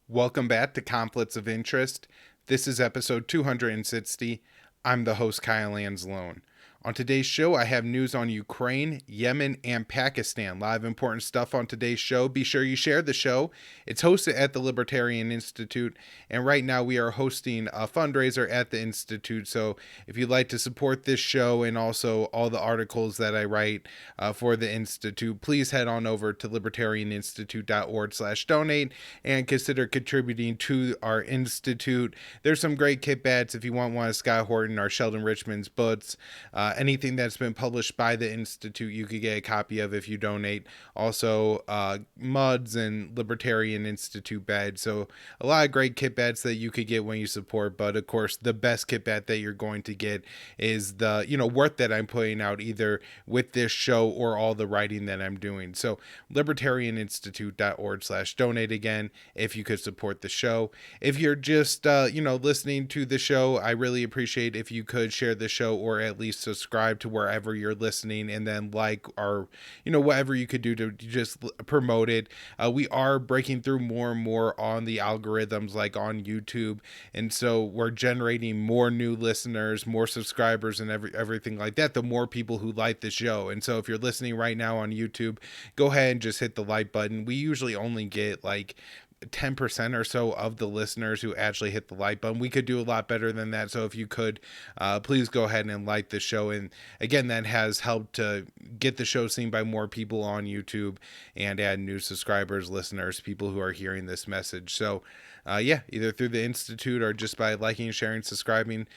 Welcome back to Conflicts of Interest. This is episode 260. I'm the host, Kyle Anzalone. On today's show, I have news on Ukraine, Yemen, and Pakistan. A lot of important stuff on today's show. Be sure you share the show. It's hosted at the Libertarian Institute, and right now we are hosting a fundraiser at the Institute. So if you'd like to support this show and also all the articles that I write for the Institute, please head on over to libertarianinstitute.org/donate and consider contributing to our Institute. There's some great kit bats if you want one of Scott Horton or Sheldon Richman's books. Anything that's been published by the Institute, you could get a copy of if you donate. Also, muds and Libertarian Institute bags. So a lot of great kit bats that you could get when you support. But of course, the best kit bat that you're going to get is the work that I'm putting out, either with this show or all the writing that I'm doing. So libertarianinstitute.org/donate again if you could support the show. If you're just listening to the show, I really appreciate if you could share the show or at least subscribe to wherever you're listening, and then or whatever you could do to just promote it. We are breaking through more and more on the algorithms, like on YouTube, and so we're generating more new listeners, more subscribers, and everything like that, the more people who like the show. And so if you're listening right now on YouTube, go ahead and just hit the like button. We usually only get like 10% or so of the listeners who actually hit the like button. We could do a lot better than that. So if you could, please go ahead and like the show. And again, that has helped to get the show seen by more people on YouTube and add new subscribers, listeners, people who are hearing this message. So either through the Institute or just by liking, sharing, subscribing,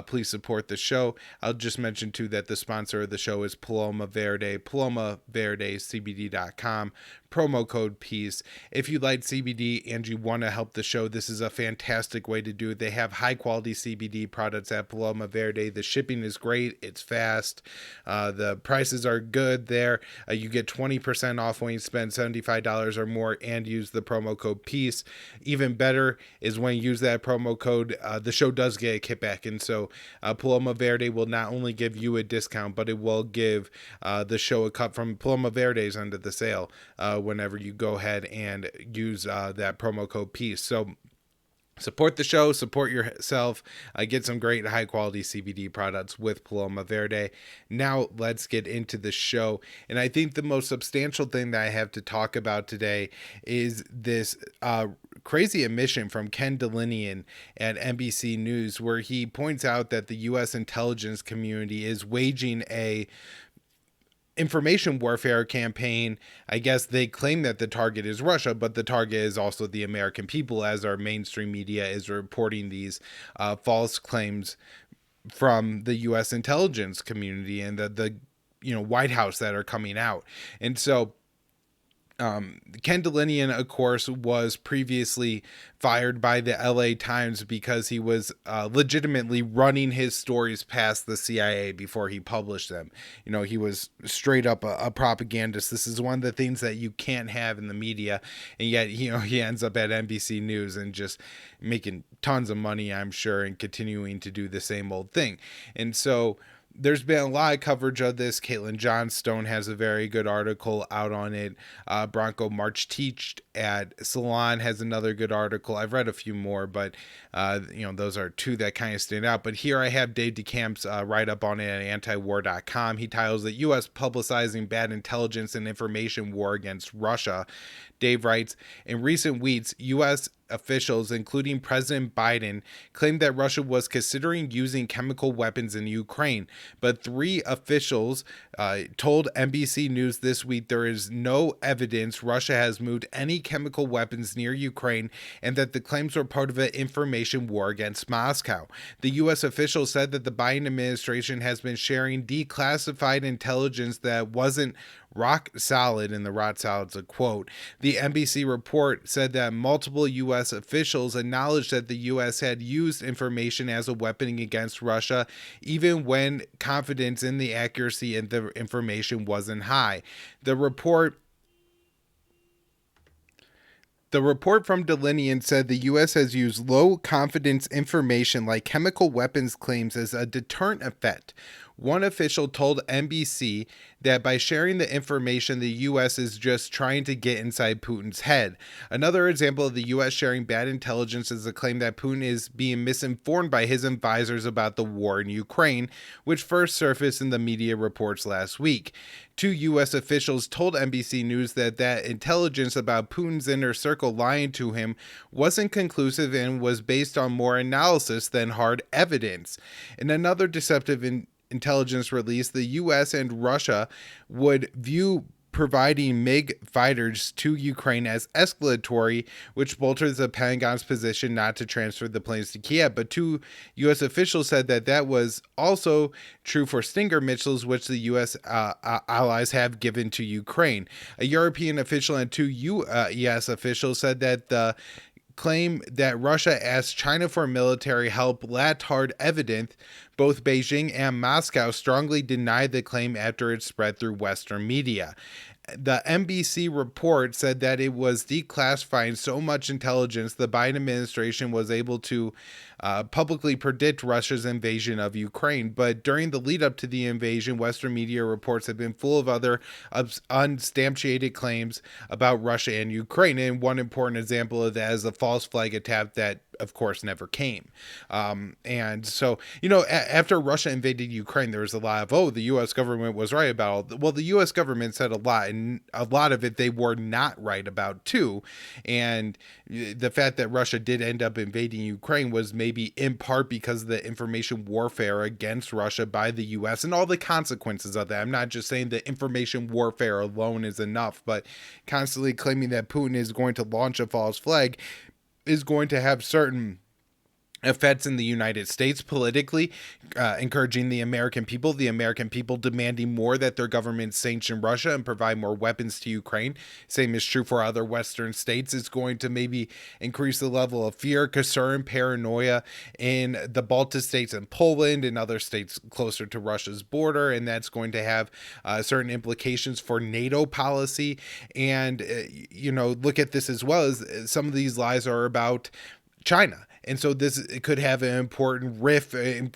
please support the show. I'll just mention too that the sponsor of the show is Paloma Verde, PalomaVerdeCBD.com. Promo code PEACE. If you like CBD and you want to help the show, this is a fantastic way to do it. They have high quality CBD products at Paloma Verde. The shipping is great. It's fast. The prices are good there. You get 20% off when you spend $75 or more and use the promo code PEACE. Even better is when you use that promo code, the show does get a kickback. And so Paloma Verde will not only give you a discount, but it will give the show a cut from Paloma Verde's end of the sale whenever you go ahead and use that promo code PEACE. So support the show, support yourself, get some great high quality CBD products with Paloma Verde. Now let's get into the show. And I think the most substantial thing that I have to talk about today is this crazy admission from Ken Delinian at NBC News, where he points out that the U.S. intelligence community is waging a information warfare campaign. I guess they claim that the target is Russia, but the target is also the American people, as our mainstream media is reporting these false claims from the U.S. intelligence community and the White House that are coming out. And so Ken Delinian, of course, was previously fired by the LA Times because he was legitimately running his stories past the CIA before he published them. He was straight up a propagandist. This is one of the things that you can't have in the media. And yet, he ends up at NBC News and just making tons of money, I'm sure, and continuing to do the same old thing. And so there's been a lot of coverage of this. Caitlin Johnstone has a very good article out on it. Bronco March Teached at Salon has another good article. I've read a few more, but those are two that kind of stand out. But here I have Dave DeCamp's write-up on it at antiwar.com. He titles it U.S. Publicizing Bad Intelligence and Information War Against Russia. Dave writes, in recent weeks, U.S. officials, including President Biden, claimed that Russia was considering using chemical weapons in Ukraine. But three officials told NBC News this week there is no evidence Russia has moved any chemical weapons near Ukraine, and that the claims were part of an information war against Moscow. The U.S. officials said that the Biden administration has been sharing declassified intelligence that wasn't rock solid, and the rock solid's a quote. The NBC report said that multiple U.S. officials acknowledged that the U.S. had used information as a weapon against Russia, even when confidence in the accuracy of the information wasn't high. The report from Delinian said the U.S. has used low-confidence information like chemical weapons claims as a deterrent effect. One official told NBC that by sharing the information, the U.S. is just trying to get inside Putin's head. Another example of the U.S. sharing bad intelligence is the claim that Putin is being misinformed by his advisors about the war in Ukraine, which first surfaced in the media reports last week. Two U.S. officials told NBC News that intelligence about Putin's inner circle lying to him wasn't conclusive and was based on more analysis than hard evidence. In another deceptive intelligence release, the U.S. and Russia would view providing MiG fighters to Ukraine as escalatory, which bolsters the Pentagon's position not to transfer the planes to Kiev. But two U.S. officials said that was also true for Stinger missiles, which the U.S. Allies have given to Ukraine. A European official and two U.S. officials said that the claim that Russia asked China for military help lacked hard evidence. Both Beijing and Moscow strongly denied the claim after it spread through Western media. The NBC report said that it was declassifying so much intelligence the Biden administration was able to publicly predict Russia's invasion of Ukraine. But during the lead up to the invasion, Western media reports have been full of other unsubstantiated claims about Russia and Ukraine. And one important example of that is the false flag attack that, of course, never came. And so, after Russia invaded Ukraine, there was a lot of, the U.S. government was right about it. Well, the U.S. government said a lot, and a lot of it they were not right about too. And the fact that Russia did end up invading Ukraine was maybe in part because of the information warfare against Russia by the U.S. and all the consequences of that. I'm not just saying that information warfare alone is enough, but constantly claiming that Putin is going to launch a false flag is going to have certain effects in the United States politically, encouraging the American people demanding more that their government sanction Russia and provide more weapons to Ukraine. Same is true for other Western states. It's going to maybe increase the level of fear, concern, paranoia in the Baltic states and Poland and other states closer to Russia's border. And that's going to have certain implications for NATO policy. And, look at this as well as some of these lies are about China. And so it could have an important rift and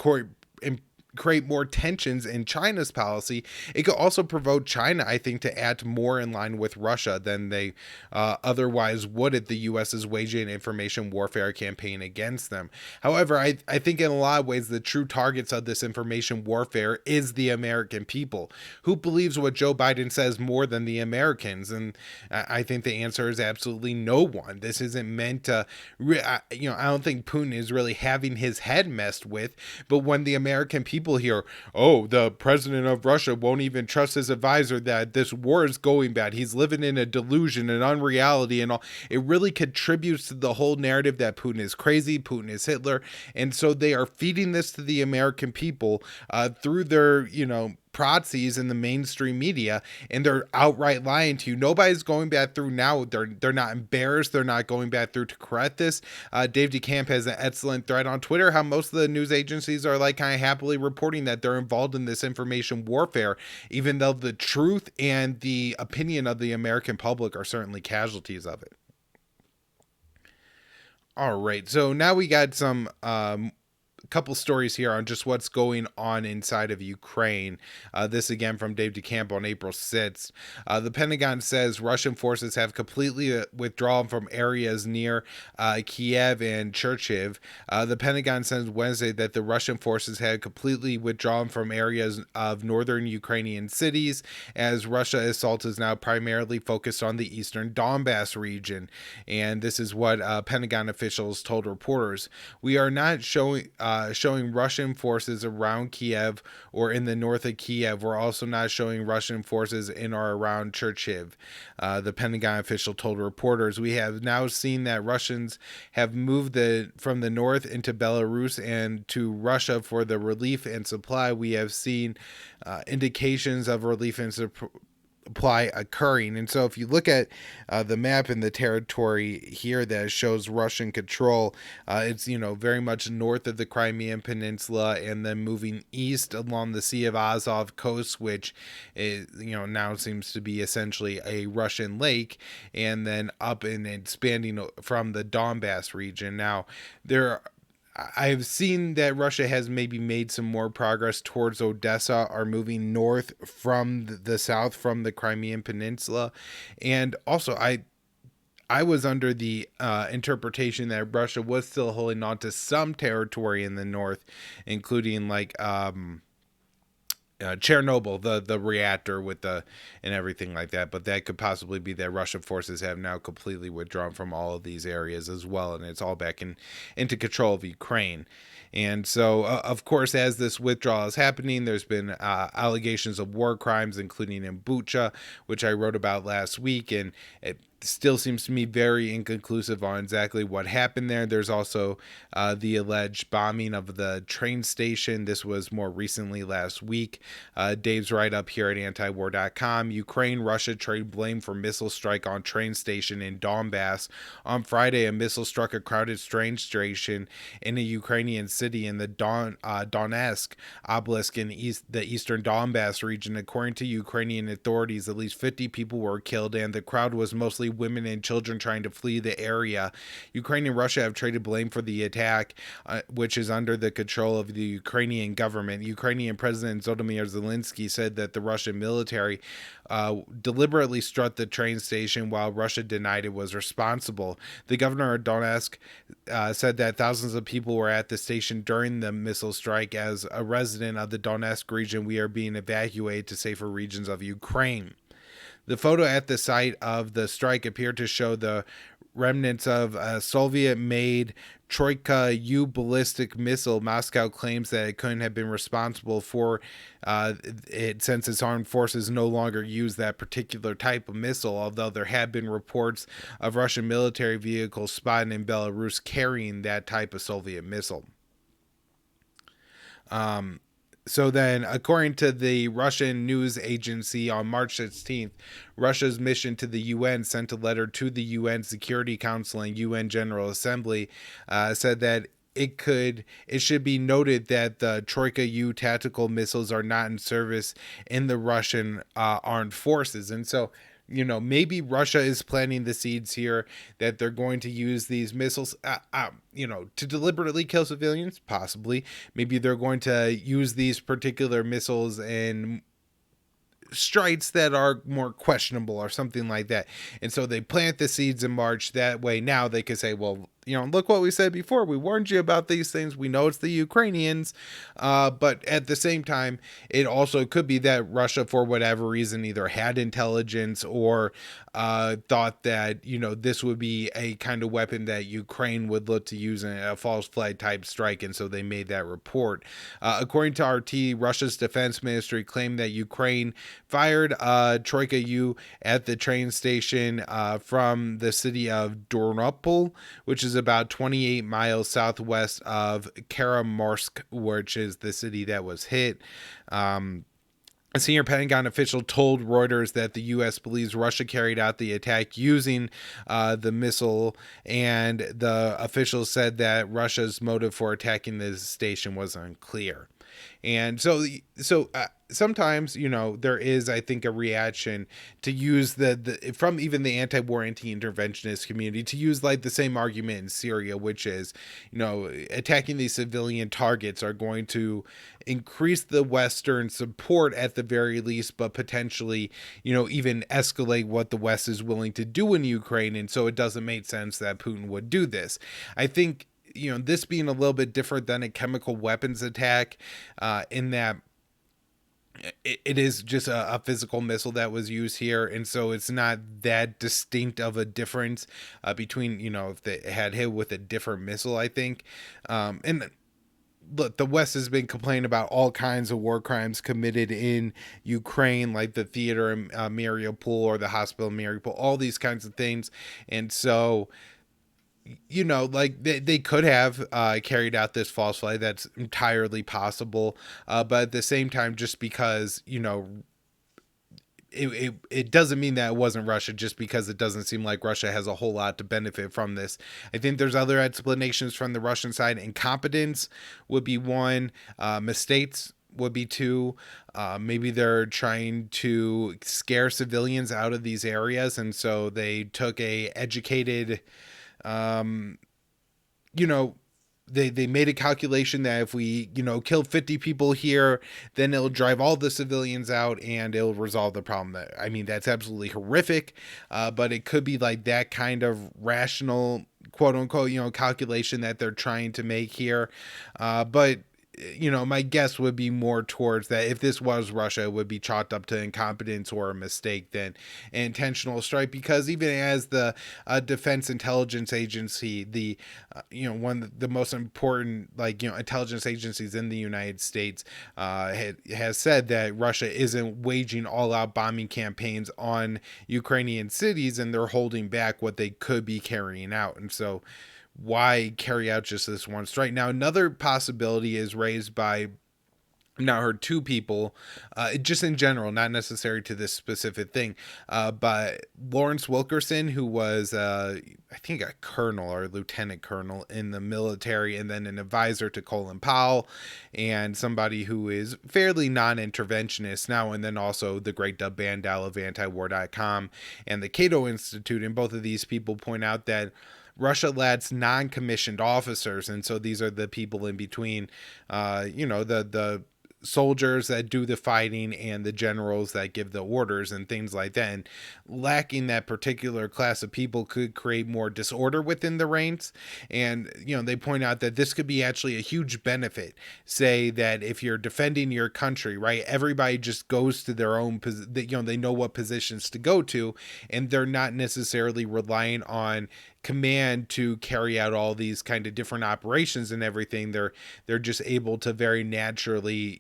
create more tensions in China's policy. It could also provoke China, I think, to act more in line with Russia than they otherwise would if the U.S. is waging an information warfare campaign against them. However, I think in a lot of ways, the true targets of this information warfare is the American people. Who believes what Joe Biden says more than the Americans? And I think the answer is absolutely no one. This isn't meant to, I don't think Putin is really having his head messed with, but when the American people hear, the president of Russia won't even trust his advisor, that this war is going bad, he's living in a delusion and unreality and all, it really contributes to the whole narrative that Putin is crazy, Putin is Hitler. And so they are feeding this to the American people through their, proxies in the mainstream media, and they're outright lying to you. Nobody's going back through now. They're not embarrassed. They're not going back through to correct this. Dave DeCamp has an excellent thread on Twitter how most of the news agencies are kind of happily reporting that they're involved in this information warfare, even though the truth and the opinion of the American public are certainly casualties of it. All right, so now we got some couple stories here on just what's going on inside of Ukraine. This again from Dave DeCamp on April 6th. The Pentagon says Russian forces have completely withdrawn from areas near Kiev and Chernihiv. The Pentagon says Wednesday that the Russian forces had completely withdrawn from areas of northern Ukrainian cities, as Russia assault is now primarily focused on the eastern Donbass region. And this is what Pentagon officials told reporters. We are not showing Russian forces around Kiev or in the north of Kiev. We're also not showing Russian forces in or around Chernihiv. The Pentagon official told reporters, we have now seen that Russians have moved from the north into Belarus and to Russia for the relief and supply. We have seen indications of relief and supply occurring. And so if you look at the map in the territory here that shows Russian control, it's, very much north of the Crimean Peninsula and then moving east along the Sea of Azov coast, which is, now seems to be essentially a Russian lake, and then up and expanding from the Donbass region. Now, there I've seen that Russia has maybe made some more progress towards Odessa, are moving north from the south from the Crimean Peninsula. And also, I was under the interpretation that Russia was still holding on to some territory in the north, including like Chernobyl, the reactor with the and everything like that. But that could possibly be that Russian forces have now completely withdrawn from all of these areas as well, and it's all back into control of Ukraine. And so, of course, as this withdrawal is happening, there's been allegations of war crimes, including in Bucha, which I wrote about last week, and it still seems to me very inconclusive on exactly what happened there. There's also the alleged bombing of the train station. This was more recently last week. Dave's right up here at antiwar.com. Ukraine, Russia trade blame for missile strike on train station in Donbass. On Friday, a missile struck a crowded train station in a Ukrainian city in the Donetsk Oblast in the eastern Donbass region. According to Ukrainian authorities, at least 50 people were killed, and the crowd was mostly women and children trying to flee the area. Ukraine and Russia have traded blame for the attack, which is under the control of the Ukrainian government. Ukrainian President Volodymyr Zelensky said that the Russian military deliberately struck the train station while Russia denied it was responsible. The governor of Donetsk said that thousands of people were at the station during the missile strike. As a resident of the Donetsk region, we are being evacuated to safer regions of Ukraine. The photo at the site of the strike appeared to show the remnants of a Soviet-made Troika U ballistic missile. Moscow claims that it couldn't have been responsible for it since its armed forces no longer use that particular type of missile, although there have been reports of Russian military vehicles spotted in Belarus carrying that type of Soviet missile. So then, according to the Russian news agency, on March 16th, Russia's mission to the UN sent a letter to the UN Security Council and UN General Assembly, said that it should be noted that the Troika U tactical missiles are not in service in the Russian armed forces. And so, maybe Russia is planting the seeds here that they're going to use these missiles, to deliberately kill civilians, possibly. Maybe they're going to use these particular missiles in strikes that are more questionable or something like that. And so they plant the seeds in March. That way now they can say, well, look what we said before. We warned you about these things. We know it's the Ukrainians. But at the same time, it also could be that Russia, for whatever reason, either had intelligence or thought that, this would be a kind of weapon that Ukraine would look to use in a false flag type strike. And so they made that report. According to RT, Russia's defense ministry claimed that Ukraine fired Troika U at the train station from the city of Dornopol, which is about 28 miles southwest of Kramatorsk, which is the city that was hit. A senior Pentagon official told Reuters that the U.S. believes Russia carried out the attack using the missile, and the official said that Russia's motive for attacking the station was unclear. And so sometimes, there is, I think, a reaction to use from even the anti-war, anti-interventionist community to use like the same argument in Syria, which is, attacking these civilian targets are going to increase the Western support at the very least, but potentially, even escalate what the West is willing to do in Ukraine. And so it doesn't make sense that Putin would do this. I think, this being a little bit different than a chemical weapons attack, in that it is just a physical missile that was used here. And so it's not that distinct of a difference between, if they had hit with a different missile, I think. And look, the West has been complaining about all kinds of war crimes committed in Ukraine, like the theater in Mariupol or the hospital in Mariupol, all these kinds of things. And so, like they could have carried out this false flag. That's entirely possible. But at the same time, just because, it doesn't mean that it wasn't Russia, just because it doesn't seem like Russia has a whole lot to benefit from this. I think there's other explanations from the Russian side. Incompetence would be one. Mistakes would be two. Maybe they're trying to scare civilians out of these areas, and so they took a educated, they made a calculation that if we, kill 50 people here, then it'll drive all the civilians out and it'll resolve the problem. I mean, that's absolutely horrific, but it could be like that kind of rational, quote unquote, calculation that they're trying to make here. But my guess would be more towards that if this was Russia, it would be chalked up to incompetence or a mistake than an intentional strike. Because even as the Defense Intelligence Agency, the one of the most important intelligence agencies in the United States, has said that Russia isn't waging all-out bombing campaigns on Ukrainian cities, and they're holding back what they could be carrying out. And so why carry out just this one strike? Now, another possibility is raised by, now heard two people, just in general, not necessary to this specific thing, but Lawrence Wilkerson, who was, I think, a colonel or lieutenant colonel in the military, and then an advisor to Colin Powell, and somebody who is fairly non-interventionist now, and then also the great Dub Bandal of antiwar.com and the Cato Institute. And both of these people point out that Russia lacks non-commissioned officers, and so these are the people in between, the soldiers that do the fighting and the generals that give the orders and things like that. And lacking that particular class of people could create more disorder within the ranks. And, they point out that this could be actually a huge benefit. Say that if you're defending your country, right, everybody just goes to their own, they know what positions to go to, and they're not necessarily relying on command to carry out all these kind of different operations and everything. They're just able to very naturally,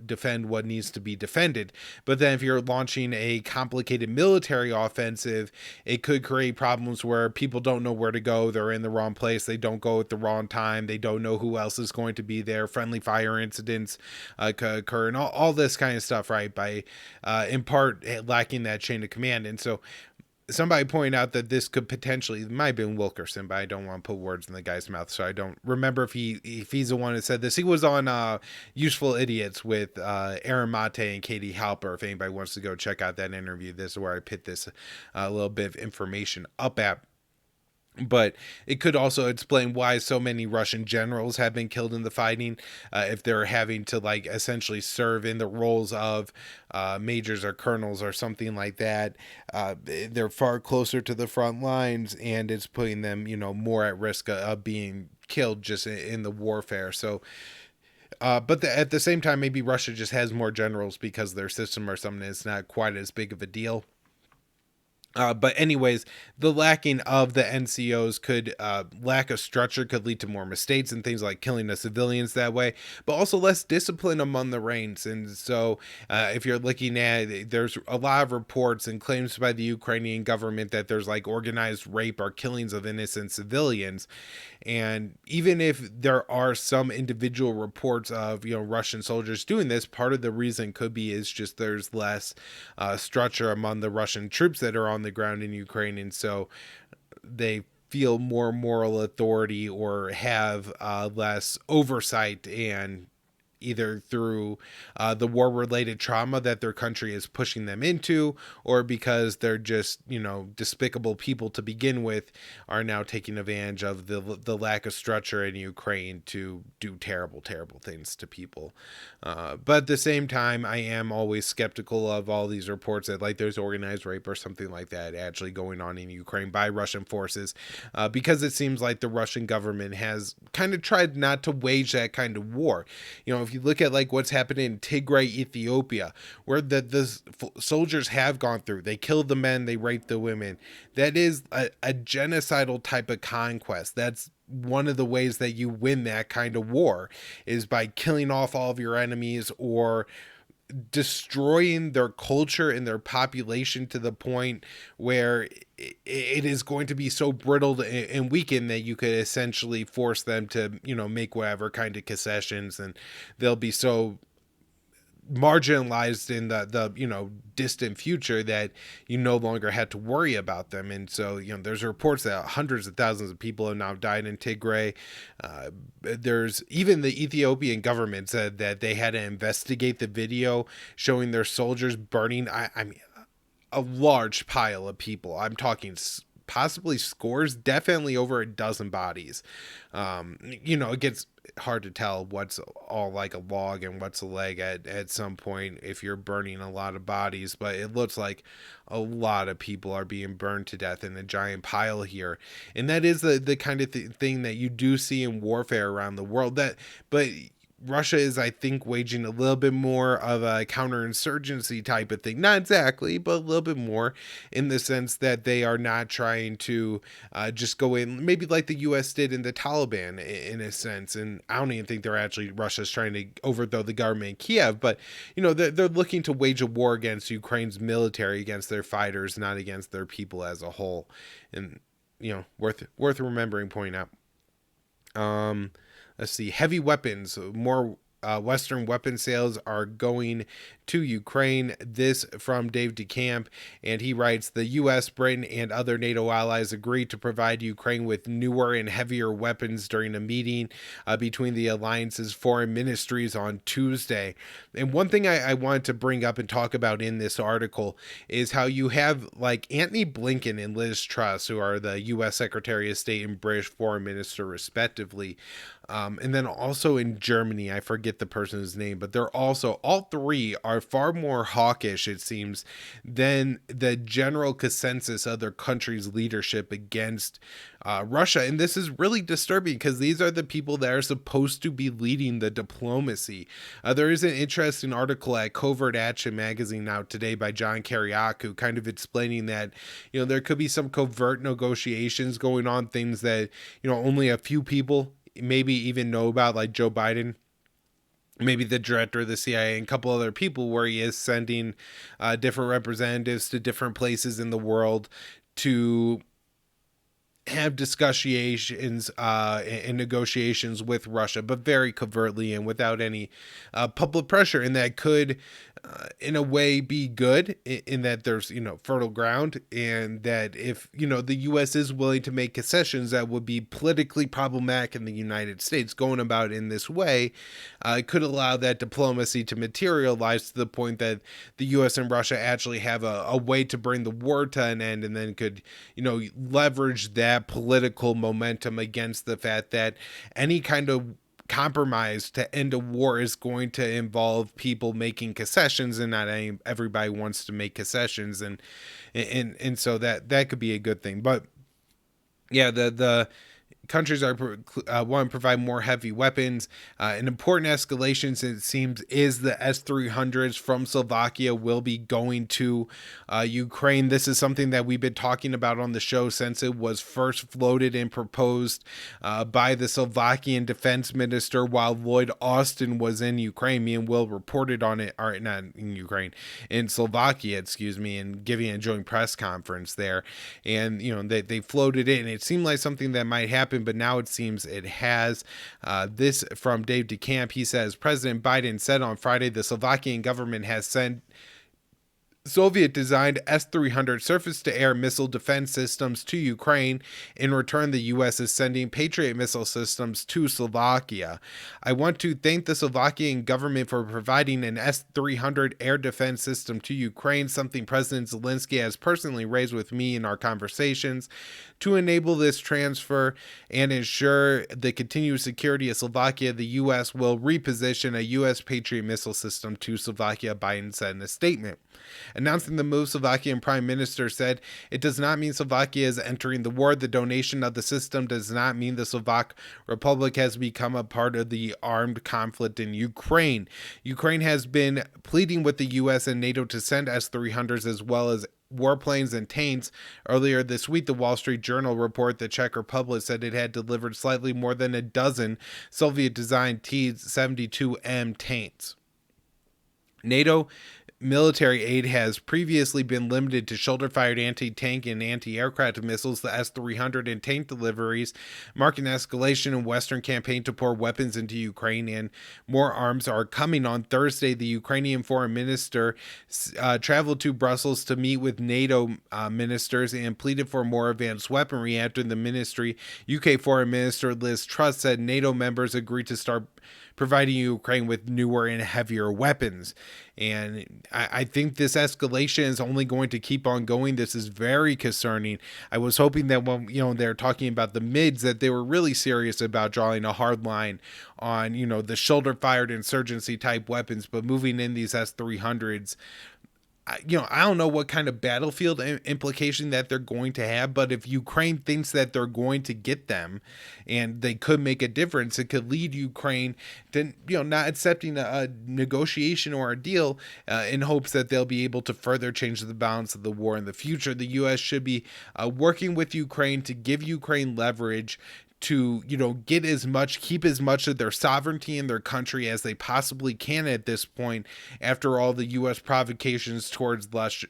defend what needs to be defended. But then if you're launching a complicated military offensive, it could create problems where people don't know where to go. They're in the wrong place. They don't go at the wrong time. They don't know who else is going to be there. Friendly fire incidents could occur, and all this kind of stuff, right? By in part lacking that chain of command. And so somebody pointed out that this could potentially, it might have been Wilkerson, but I don't want to put words in the guy's mouth, so I don't remember if he's the one who said this. He was on Useful Idiots with Aaron Mate and Katie Halper. If anybody wants to go check out that interview, this is where I put this little bit of information up at. But it could also explain why so many Russian generals have been killed in the fighting, if they're having to essentially serve in the roles of majors or colonels or something like that. They're far closer to the front lines, and it's putting them, more at risk of being killed just in the warfare. So, but at the same time, maybe Russia just has more generals because their system or something is not quite as big of a deal. But anyways, the lacking of the NCOs could, lack of structure could lead to more mistakes and things like killing the civilians that way, but also less discipline among the ranks. And so if you're looking at, there's a lot of reports and claims by the Ukrainian government that there's organized rape or killings of innocent civilians. And even if there are some individual reports of, Russian soldiers doing this, part of the reason could be is just there's less structure among the Russian troops that are on the ground in Ukraine. And so they feel more moral authority or have less oversight, and either through the war-related trauma that their country is pushing them into, or because they're just, despicable people to begin with, are now taking advantage of the lack of structure in Ukraine to do terrible, terrible things to people. But at the same time, I am always skeptical of all these reports that there's organized rape or something like that actually going on in Ukraine by Russian forces, because it seems like the Russian government has kind of tried not to wage that kind of war. If you look at what's happening in Tigray, Ethiopia, where the soldiers have gone through, they killed the men, they raped the women. That is a genocidal type of conquest. That's one of the ways that you win that kind of war, is by killing off all of your enemies or destroying their culture and their population to the point where it is going to be so brittled and weakened that you could essentially force them to, make whatever kind of concessions, and they'll be so marginalized in the distant future that you no longer had to worry about them. And so there's reports that hundreds of thousands of people have now died in Tigray. There's even the Ethiopian government said that they had to investigate the video showing their soldiers burning, I mean, a large pile of people. I'm talking possibly scores, definitely over a dozen bodies. It gets hard to tell what's all like a log and what's a leg at some point if you're burning a lot of bodies, but it looks like a lot of people are being burned to death in a giant pile here. And that is the kind of thing that you do see in warfare around the world. But Russia is, I think, waging a little bit more of a counterinsurgency type of thing. Not exactly, but a little bit more, in the sense that they are not trying to just go in, maybe like the U.S. did in the Taliban, in a sense. And I don't even think Russia's trying to overthrow the government in Kiev, but, they're looking to wage a war against Ukraine's military, against their fighters, not against their people as a whole. And, worth remembering, pointing out. Let's see, heavy weapons, more Western weapon sales are going to Ukraine. This from Dave DeCamp, and he writes, the U.S., Britain, and other NATO allies agreed to provide Ukraine with newer and heavier weapons during a meeting between the alliance's foreign ministries on Tuesday. And one thing I wanted to bring up and talk about in this article is how you have like Antony Blinken and Liz Truss, who are the U.S. Secretary of State and British Foreign Minister, respectively. And then also in Germany, I forget the person's name, but all three are far more hawkish, it seems, than the general consensus of their country's leadership against Russia. And this is really disturbing because these are the people that are supposed to be leading the diplomacy. There is an interesting article at Covert Action magazine out today by John Kiriakou, kind of explaining that, there could be some covert negotiations going on, things that, only a few people maybe even know about, like Joe Biden, maybe the director of the CIA, and a couple other people, where he is sending different representatives to different places in the world to have discussions and negotiations with Russia, but very covertly and without any public pressure. And that could, in a way, be good in that there's, fertile ground, and that if, the U.S. is willing to make concessions that would be politically problematic in the United States, going about in this way could allow that diplomacy to materialize to the point that the U.S. and Russia actually have a way to bring the war to an end, and then could, leverage that political momentum against the fact that any kind of compromise to end a war is going to involve people making concessions, and not everybody wants to make concessions, and so that could be a good thing. But yeah, the countries want to provide more heavy weapons. An important escalation, it seems, is the S-300s from Slovakia will be going to Ukraine. This is something that we've been talking about on the show since it was first floated and proposed by the Slovakian defense minister while Lloyd Austin was in Ukraine. Me and Will reported on it, or not in Ukraine, in Slovakia, and giving a joint press conference there. And, they floated it, and it seemed like something that might happen, but now it seems it has. This from Dave DeCamp. He says, President Biden said on Friday the Slovakian government has sent Soviet-designed S-300 surface-to-air missile defense systems to Ukraine. In return, the U.S. is sending Patriot missile systems to Slovakia. I want to thank the Slovakian government for providing an S-300 air defense system to Ukraine, something President Zelensky has personally raised with me in our conversations. To enable this transfer and ensure the continued security of Slovakia, the U.S. will reposition a U.S. Patriot missile system to Slovakia, Biden said in a statement. Announcing the move, Slovakian Prime Minister said, it does not mean Slovakia is entering the war. The donation of the system does not mean the Slovak Republic has become a part of the armed conflict in Ukraine. Ukraine has been pleading with the U.S. and NATO to send S-300s as well as warplanes and tanks. Earlier this week, the Wall Street Journal report the Czech Republic said it had delivered slightly more than a dozen Soviet-designed T-72M tanks. NATO military aid has previously been limited to shoulder-fired anti-tank and anti-aircraft missiles. The S-300 and tank deliveries mark an escalation in Western campaign to pour weapons into Ukraine, and more arms are coming. On Thursday, the Ukrainian foreign minister traveled to Brussels to meet with NATO ministers and pleaded for more advanced weaponry. After the ministry, UK Foreign Minister Liz Truss said NATO members agreed to start providing Ukraine with newer and heavier weapons. And I think this escalation is only going to keep on going. This is very concerning. I was hoping that when they're talking about the mids, that they were really serious about drawing a hard line on the shoulder fired insurgency type weapons, but moving in these S-300s. I don't know what kind of battlefield implication that they're going to have, but if Ukraine thinks that they're going to get them and they could make a difference, it could lead Ukraine to, not accepting a negotiation or a deal in hopes that they'll be able to further change the balance of the war in the future. The U.S. should be working with Ukraine to give Ukraine leverage to keep as much of their sovereignty in their country as they possibly can at this point, after all the U.S. provocations towards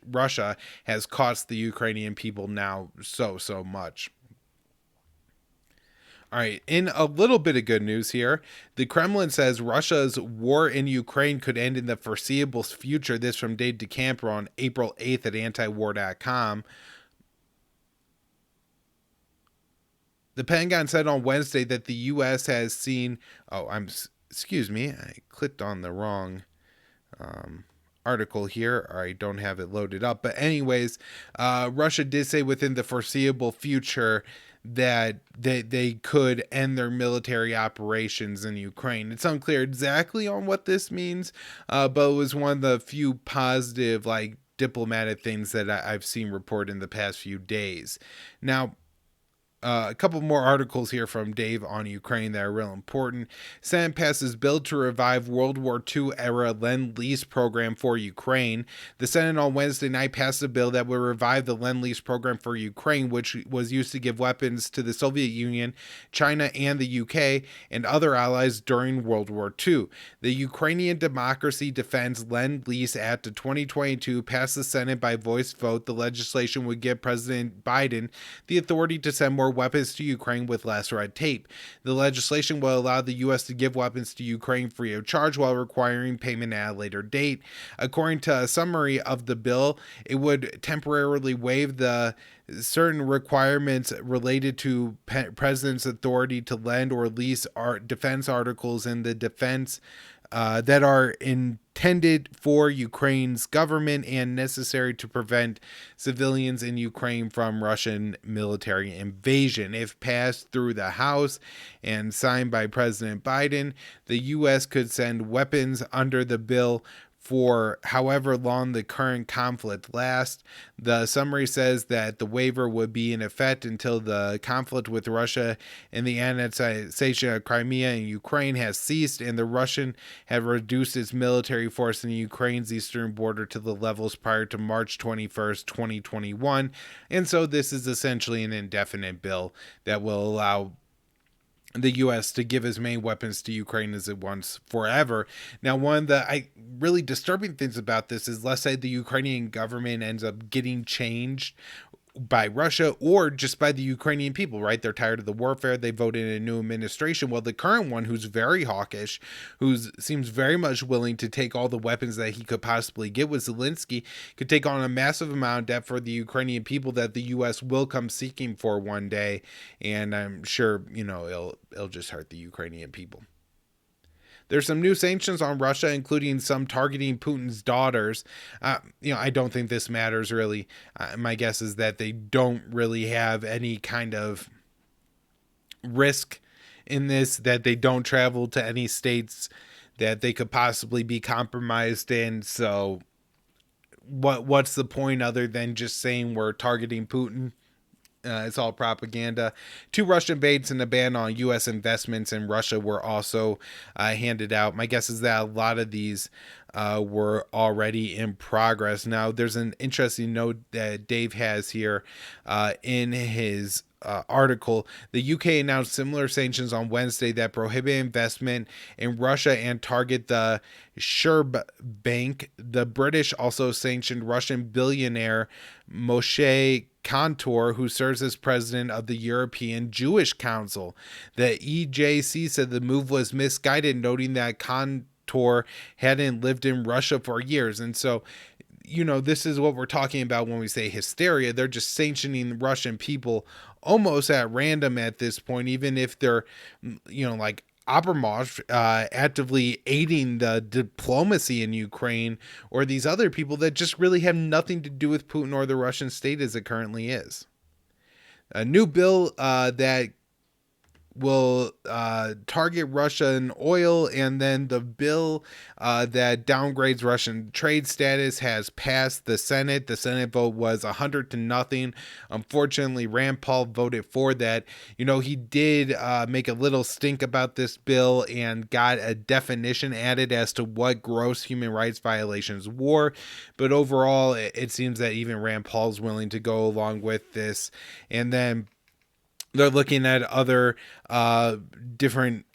Russia has cost the Ukrainian people now so much. All right, in a little bit of good news here, the Kremlin says Russia's war in Ukraine could end in the foreseeable future. This from Dave DeCamper on April 8th at antiwar.com. The Pentagon said on Wednesday that the U.S. has seen... excuse me, I clicked on the wrong article here, or I don't have it loaded up. But anyways, Russia did say within the foreseeable future that they could end their military operations in Ukraine. It's unclear exactly on what this means, but it was one of the few positive, diplomatic things that I've seen reported in the past few days. Now, a couple more articles here from Dave on Ukraine that are real important. Senate passes bill to revive World War II era Lend-Lease program for Ukraine. The Senate on Wednesday night passed a bill that would revive the Lend-Lease program for Ukraine, which was used to give weapons to the Soviet Union, China, and the UK and other allies during World War II. The Ukrainian Democracy Defense Lend-Lease Act of 2022 passed the Senate by voice vote. The legislation would give President Biden the authority to send more weapons to Ukraine with less red tape. The legislation will allow the U.S. to give weapons to Ukraine free of charge while requiring payment at a later date. According to a summary of the bill, it would temporarily waive the certain requirements related to President's authority to lend or lease defense articles in the defense that are intended for Ukraine's government and necessary to prevent civilians in Ukraine from Russian military invasion. If passed through the House and signed by President Biden, the U.S. could send weapons under the bill for however long the current conflict lasts. The summary says that the waiver would be in effect until the conflict with Russia and the annexation of Crimea and Ukraine has ceased, and the Russian have reduced its military force in Ukraine's eastern border to the levels prior to March 21st, 2021. And so this is essentially an indefinite bill that will allow the U.S. to give as many weapons to Ukraine as it wants forever. Now, one of the really disturbing things about this is, let's say the Ukrainian government ends up getting changed by Russia or just by the Ukrainian people, right? They're tired of the warfare. They voted in a new administration. Well, the current one, who's very hawkish, who seems very much willing to take all the weapons that he could possibly get with Zelensky, could take on a massive amount of debt for the Ukrainian people that the U.S. will come seeking for one day. And I'm sure, it'll just hurt the Ukrainian people. There's some new sanctions on Russia, including some targeting Putin's daughters. I don't think this matters really. My guess is that they don't really have any kind of risk in this, that they don't travel to any states that they could possibly be compromised in. So what's the point other than just saying we're targeting Putin? It's all propaganda. 2 Russian baids and a ban on U.S. investments in Russia were also handed out. My guess is that a lot of these were already in progress. Now, there's an interesting note that Dave has here in his article. The UK announced similar sanctions on Wednesday that prohibit investment in Russia and target the Sherb Bank. The British also sanctioned Russian billionaire Moshe Kantor, who serves as president of the European Jewish Council. The EJC said the move was misguided, noting that Kantor hadn't lived in Russia for years. And so, this is what we're talking about when we say hysteria. They're just sanctioning Russian people almost at random at this point, even if they're, Abramov actively aiding the diplomacy in Ukraine, or these other people that just really have nothing to do with Putin or the Russian state as it currently is. A new bill that will target Russian oil, and then the bill that downgrades Russian trade status has passed the Senate. The Senate vote was 100-0. Unfortunately, Rand Paul voted for that. He did make a little stink about this bill and got a definition added as to what gross human rights violations were. But overall, it seems that even Rand Paul's willing to go along with this. And then they're looking at other different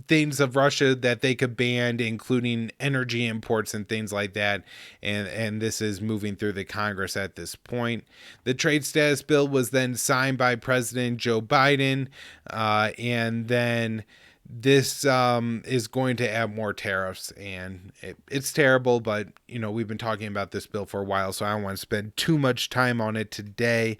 things of Russia that they could ban, including energy imports and things like that. And this is moving through the Congress at this point. The trade status bill was then signed by President Joe Biden. And then this is going to add more tariffs, and it's terrible, but we've been talking about this bill for a while, so I don't want to spend too much time on it today.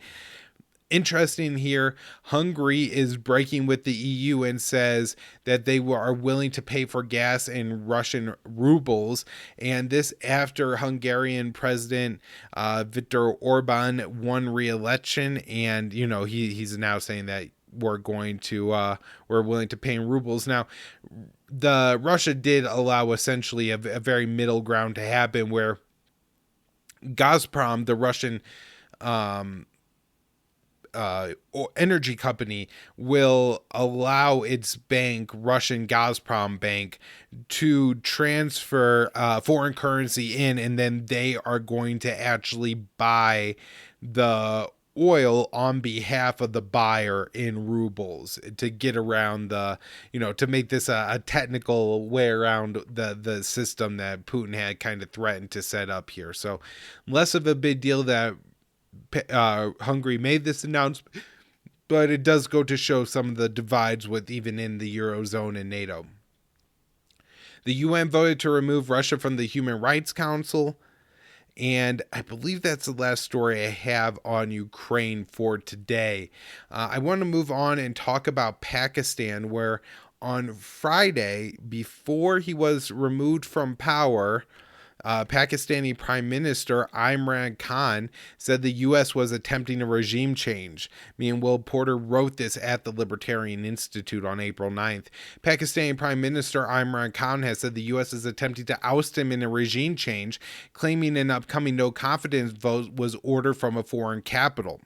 Interesting here, Hungary is breaking with the EU and says that they are willing to pay for gas in Russian rubles. And this after Hungarian President Viktor Orban won re-election. And, he's now saying that we're willing to pay in rubles. Now, Russia did allow essentially a very middle ground to happen where Gazprom, the Russian energy company, will allow its bank, Russian Gazprom Bank, to transfer foreign currency in, and then they are going to actually buy the oil on behalf of the buyer in rubles to get around to make this a technical way around the system that Putin had kind of threatened to set up here. So less of a big deal that Hungary made this announcement, but it does go to show some of the divides with even in the Eurozone and NATO. The UN voted to remove Russia from the Human Rights Council, and I believe that's the last story I have on Ukraine for today. I want to move on and talk about Pakistan, where on Friday, before he was removed from power, Pakistani Prime Minister Imran Khan said the U.S. was attempting a regime change. Me and Will Porter wrote this at the Libertarian Institute on April 9th. Pakistani Prime Minister Imran Khan has said the U.S. is attempting to oust him in a regime change, claiming an upcoming no-confidence vote was ordered from a foreign capital.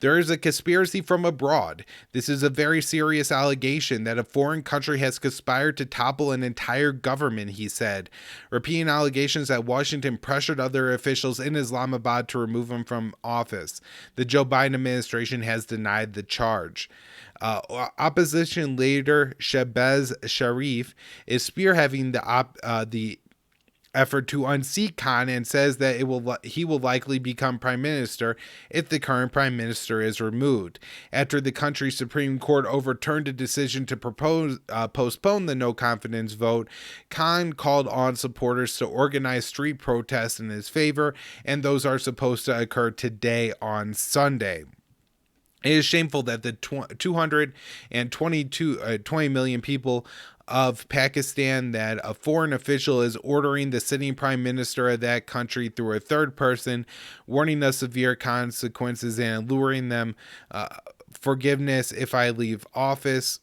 There is a conspiracy from abroad. This is a very serious allegation that a foreign country has conspired to topple an entire government, he said, repeating allegations that Washington pressured other officials in Islamabad to remove him from office. The Joe Biden administration has denied the charge. Opposition leader Shehbaz Sharif is spearheading the effort to unseat Khan and says that he will likely become prime minister if the current prime minister is removed. After the country's Supreme Court overturned a decision to postpone the no confidence vote, Khan called on supporters to organize street protests in his favor, and those are supposed to occur today on Sunday. It is shameful that the 20 million people of Pakistan, that a foreign official is ordering the sitting prime minister of that country through a third person, warning of severe consequences and luring them forgiveness if I leave office.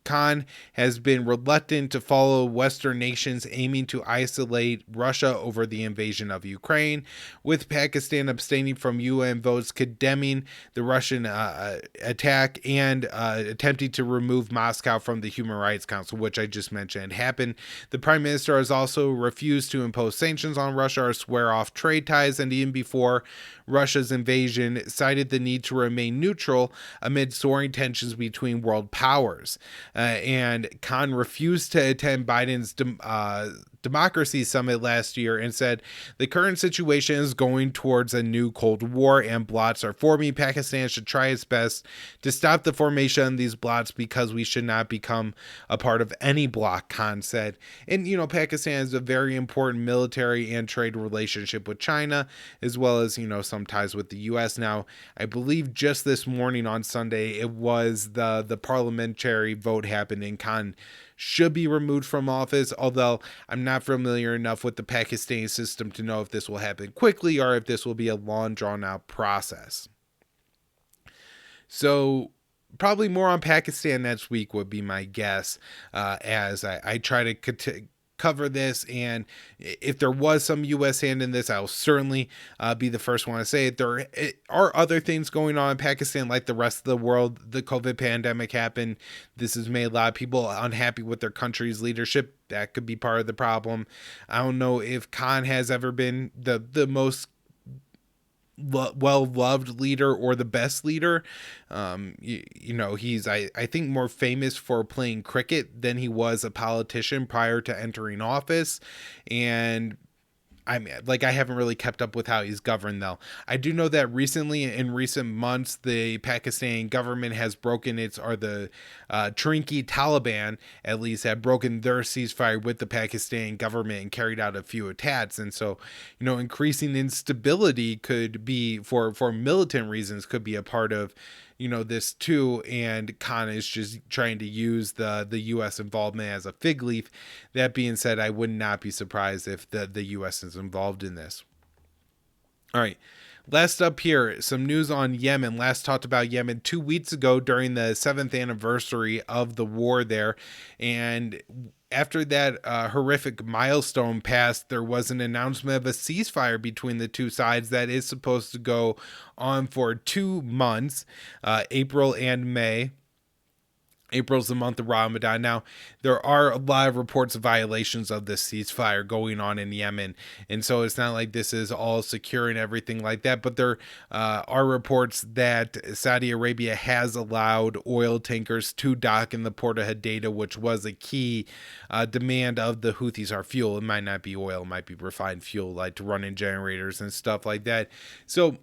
Khan has been reluctant to follow Western nations aiming to isolate Russia over the invasion of Ukraine, with Pakistan abstaining from UN votes condemning the Russian attack and attempting to remove Moscow from the Human Rights Council, which I just mentioned happened. The Prime Minister has also refused to impose sanctions on Russia or swear off trade ties, and even before Russia's invasion, cited the need to remain neutral amid soaring tensions between world powers. And Khan refused to attend Biden's Democracy Summit last year and said the current situation is going towards a new Cold War and blocs are forming. Pakistan should try its best to stop the formation of these blocs because we should not become a part of any bloc, Khan said. And, Pakistan has a very important military and trade relationship with China, as well as, some ties with the U.S. Now, I believe just this morning on Sunday, it was the parliamentary vote happened and Khan should be removed from office, although I'm not familiar enough with the Pakistani system to know if this will happen quickly or if this will be a long, drawn-out process. So probably more on Pakistan next week would be my guess, as I try to cover this, and if there was some U.S. hand in this, I'll certainly be the first one to say it. There are other things going on in Pakistan like the rest of the world. The COVID pandemic happened. This has made a lot of people unhappy with their country's leadership. That could be part of the problem. I don't know if Khan has ever been the most well-loved leader or the best leader. He's I think more famous for playing cricket than he was a politician prior to entering office. And I haven't really kept up with how he's governed, though. I do know that in recent months, the Pakistani government has broken the Trinki Taliban, at least, have broken their ceasefire with the Pakistani government and carried out a few attacks. And so, increasing instability could be, for militant reasons, could be a part of, this too. And Khan is just trying to use the U.S. involvement as a fig leaf. That being said, I would not be surprised if the U.S. is involved in this. All right. Last up here, some news on Yemen. Last talked about Yemen 2 weeks ago during the 7th anniversary of the war there. And after that horrific milestone passed, there was an announcement of a ceasefire between the two sides that is supposed to go on for 2 months, April and May. April's the month of Ramadan. Now, there are a lot of reports of violations of this ceasefire going on in Yemen, and so it's not like this is all secure and everything like that, but there are reports that Saudi Arabia has allowed oil tankers to dock in the port of Hodeidah, which was a key demand of the Houthis. Our fuel, it might not be oil, it might be refined fuel, like to run in generators and stuff like that. So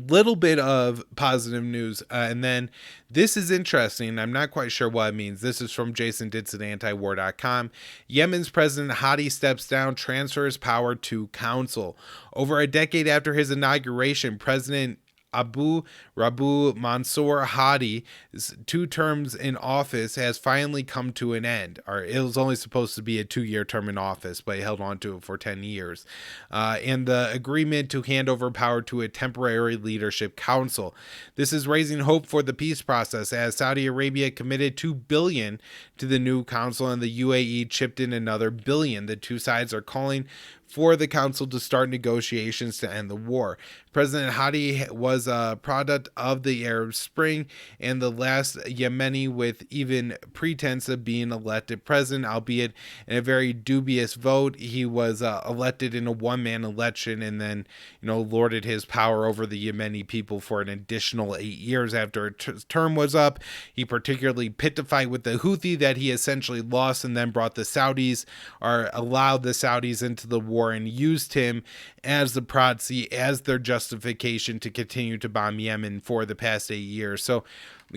little bit of positive news, and then this is interesting. I'm not quite sure what it means. This is from Jason Ditz at antiwar.com. Yemen's President Hadi steps down, transfers power to council. Over a decade after his inauguration, President Abu Rabu Mansour Hadi's 2 terms in office has finally come to an end. Or it was only supposed to be a 2-year term in office, but he held on to it for 10 years. And the agreement to hand over power to a temporary leadership council. This is raising hope for the peace process as Saudi Arabia committed $2 billion to the new council and the UAE chipped in another $1 billion. The two sides are calling for the council to start negotiations to end the war. President Hadi was a product of the Arab Spring and the last Yemeni with even pretense of being elected president, albeit in a very dubious vote. He was elected in a one-man election and then, lorded his power over the Yemeni people for an additional 8 years after his term was up. He particularly picked a fight with the Houthi that he essentially lost and then brought the Saudis, or allowed the Saudis into the war and used him as the proxy, as their justification to continue to bomb Yemen for the past 8 years. So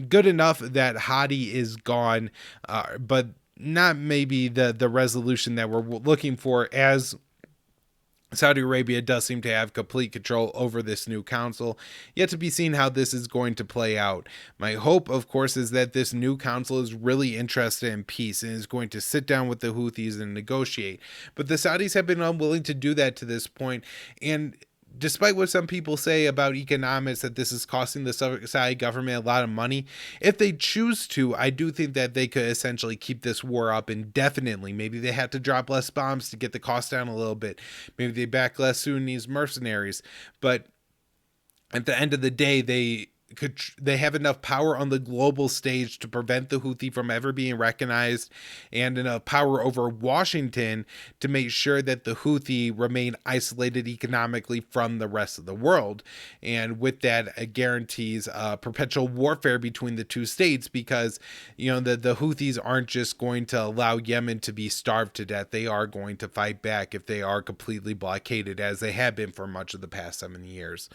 good enough that Hadi is gone, but not maybe the resolution that we're looking for, as Saudi Arabia does seem to have complete control over this new council. Yet to be seen how this is going to play out. My hope, of course, is that this new council is really interested in peace and is going to sit down with the Houthis and negotiate. But the Saudis have been unwilling to do that to this point, and despite what some people say about economics, that this is costing the Saudi government a lot of money, if they choose to, I do think that they could essentially keep this war up indefinitely. Maybe they have to drop less bombs to get the cost down a little bit. Maybe they back less Sudanese mercenaries. But at the end of the day, they have enough power on the global stage to prevent the Houthi from ever being recognized, and enough power over Washington to make sure that the Houthi remain isolated economically from the rest of the world. And with that, it guarantees perpetual warfare between the two states, because the Houthis aren't just going to allow Yemen to be starved to death. They are going to fight back if they are completely blockaded, as they have been for much of the past 7 years.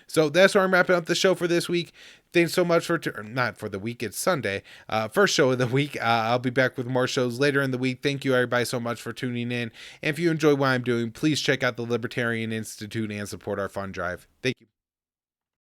So that's where I'm wrapping up the show for this week. Thanks so much not for the week, it's Sunday. First show of the week. I'll be back with more shows later in the week. Thank you, everybody, so much for tuning in. And if you enjoy what I'm doing, please check out the Libertarian Institute and support our fund drive. Thank you.